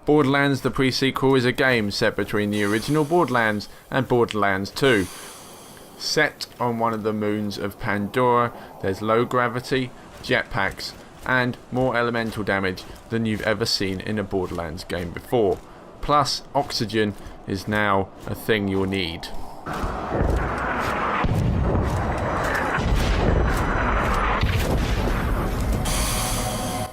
Borderlands, the pre-sequel, is a game set between the original Borderlands and Borderlands 2. Set on one of the moons of Pandora, there's low gravity, jetpacks, and more elemental damage than you've ever seen in a Borderlands game before. Plus, oxygen is now a thing you'll need.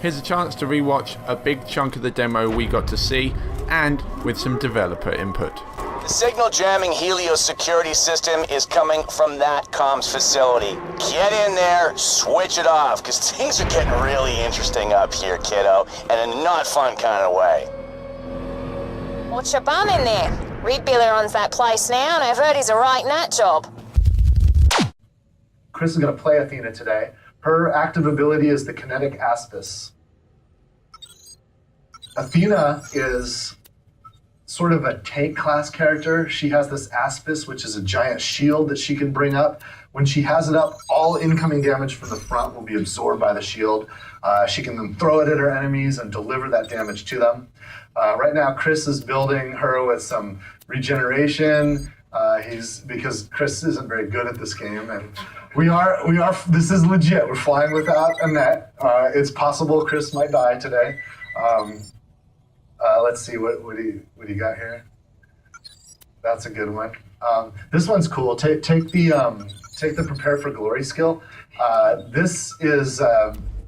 Here's a chance to rewatch a big chunk of the demo we got to see, and with some developer input. The signal jamming Helios security system is coming from that comms facility. Get in there, switch it off, because things are getting really interesting up here, kiddo, in a not fun kind of way. What's your bum in there? Reed Biller owns that place now, and I've heard he's a right nut job. Chris is going to play Athena today. Her active ability is the kinetic aspis. Athena is sort of a tank class character. She has this aspis, which is a giant shield that she can bring up. When she has it up, all incoming damage from the front will be absorbed by the shield. She can then throw it at her enemies and deliver that damage to them. Right now, Chris is building her with some regeneration. Because Chris isn't very good at this game, and we are. This is legit. We're flying without a net. It's possible Chris might die today. Let's see what do you got here. That's a good one. This one's cool. Take the prepare for glory skill. This is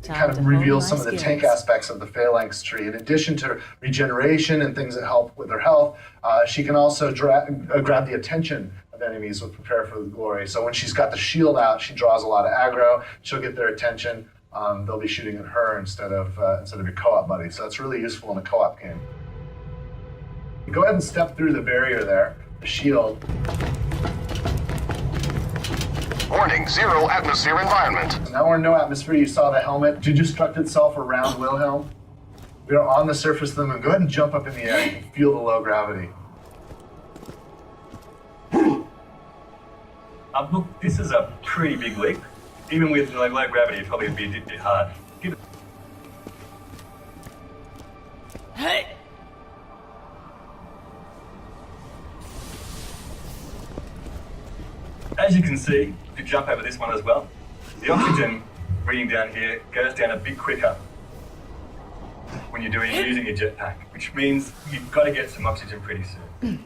kind of reveals some of the tank aspects of the phalanx tree. In addition to regeneration and things that help with her health, she can also grab the attention of enemies with prepare for the glory. So when she's got the shield out, she draws a lot of aggro. She'll get their attention. They'll be shooting at her instead of your co-op buddy. So it's really useful in a co-op game. Go ahead and step through the barrier there, the shield. Warning, 0 atmosphere environment. Now we're in no atmosphere. You saw the helmet deconstruct itself around Wilhelm. We are on the surface of the moon. Go ahead and jump up in the air. You can feel the low gravity. Look, this is a pretty big leap. Even with low gravity, it'd probably be a bit hard. Hey! As you can see, if you jump over this one as well, the oxygen reading down here goes down a bit quicker when you're using your jetpack, which means you've got to get some oxygen pretty soon.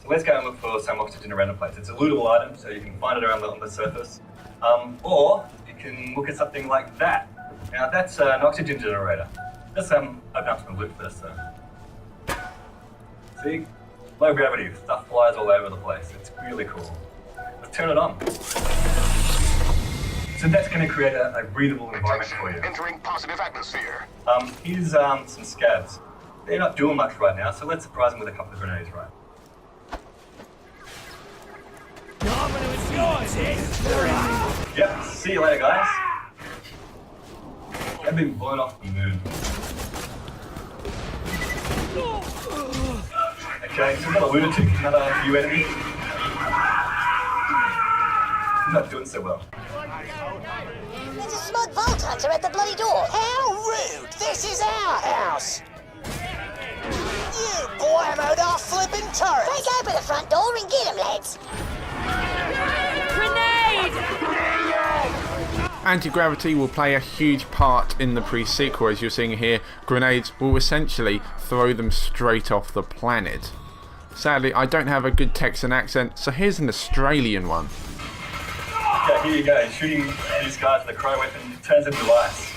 So let's go and look for some oxygen around the place. It's a lootable item, so you can find it around on the surface. Or you can look at something like that. Now that's an oxygen generator. Let's open up some loot first though. See? Low gravity, stuff flies all over the place. It's really cool. Let's turn it on. So that's going to create a breathable environment for you. Entering positive atmosphere. Here's some scabs. They're not doing much right now, so let's surprise them with a couple of grenades, right? Yep, see you later, guys. They've been blown off the moon. Okay, so we've got a lunatic, another few enemies. Not doing so well. There's a smug vault hunter at the bloody door. How rude! This is our house! You blammoed our flippin' turret! Break open the front door and get him, lads. Grenade! Anti-gravity will play a huge part in the pre-sequel. As you're seeing here, grenades will essentially throw them straight off the planet. Sadly, I don't have a good Texan accent, so here's an Australian one. Okay, here you go. Shooting these guys with a cryo weapon turns them to ice.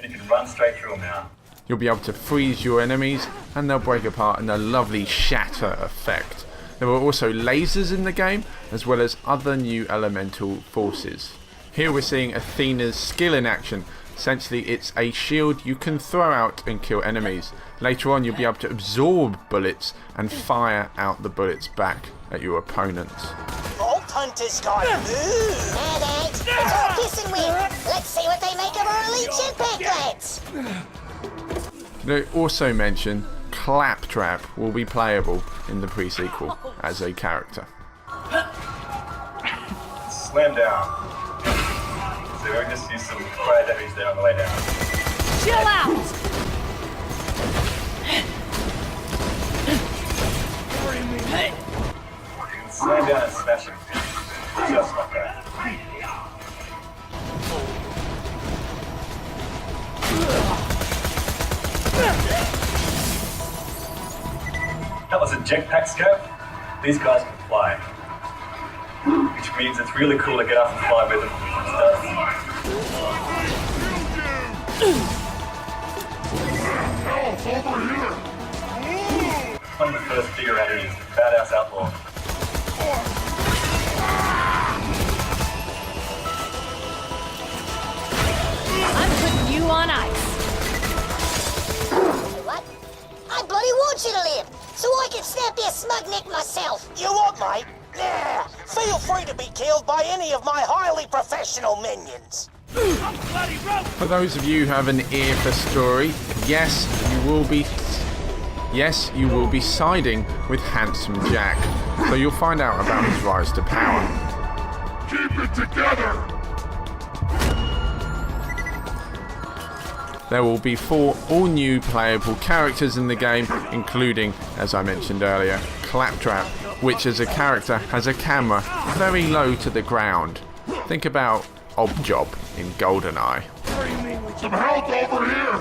And you can run straight through them now. You'll be able to freeze your enemies, and they'll break apart in a lovely shatter effect. There are also lasers in the game, as well as other new elemental forces. Here we're seeing Athena's skill in action. Essentially, it's a shield you can throw out and kill enemies. Later on, you'll be able to absorb bullets and fire out the bullets back at your opponents. Vault Hunter's got moves! Now, thanks. It's all piss and wind. Let's see what they make of our elite jetpack, lads. They also mention Claptrap will be playable in the pre-sequel as a character. Slam down. So we just use some cryo damage there on the way down. Chill out! jetpack scope, these guys can fly. Which means it's really cool to get up and fly with them. One of the first bigger enemies, Badass Outlaw. I'm putting you on ice. What? I bloody want you to live, so I can snap your smug neck myself. You what, mate? Yeah, feel free to be killed by any of my highly professional minions. For those of you who have an ear for story, yes, you will be siding with Handsome Jack. So you'll find out about his rise to power. Keep it together! There will be 4 all-new playable characters in the game, including, as I mentioned earlier, Claptrap, which as a character has a camera very low to the ground. Think about Objob in GoldenEye. Some help over here!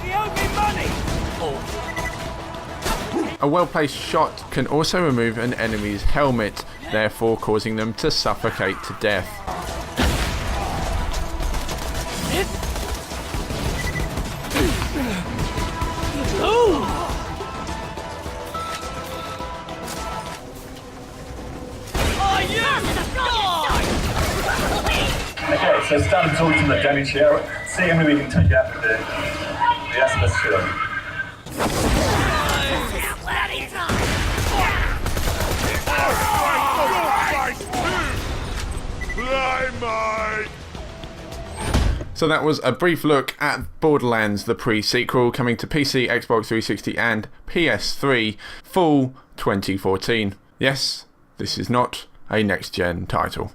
You owe me money! A well-placed shot can also remove an enemy's helmet, therefore causing them to suffocate to death. Okay, so start absorbing some of the damage here. See how many we can take out with the atmosphere. So that was a brief look at Borderlands, the pre-sequel, coming to PC, Xbox 360 and PS3, fall 2014. Yes, this is not a next-gen title.